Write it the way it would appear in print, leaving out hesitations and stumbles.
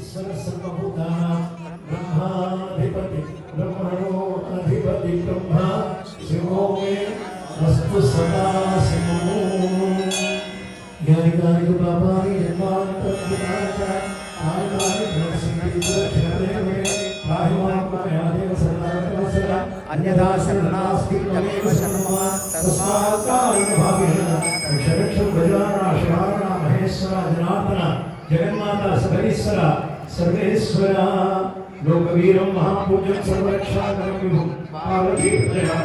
ईश्वर सर्वभूतानां ब्रह्माधिपति ब्रह्मणो अधिपति ब्रह्मा शिवो मे अस्तु सदा शिवो यानि पापानि जन्मान्तरविनाशा आयतानि प्रसिद्धिर्क्षणे राहिमात्मयादेव सर्वदा अन्यथा शरणास्ति तमेव शरणं तस्मात् कारुण्यभावेन रक्ष गजानन शिवानन महेश्वर जनार्दन जगन्माता सबरीश्वर सर्वेश्वर लोकवीरं महापूज्यं सर्वरक्षाकरं विभुं पार्वती प्रजा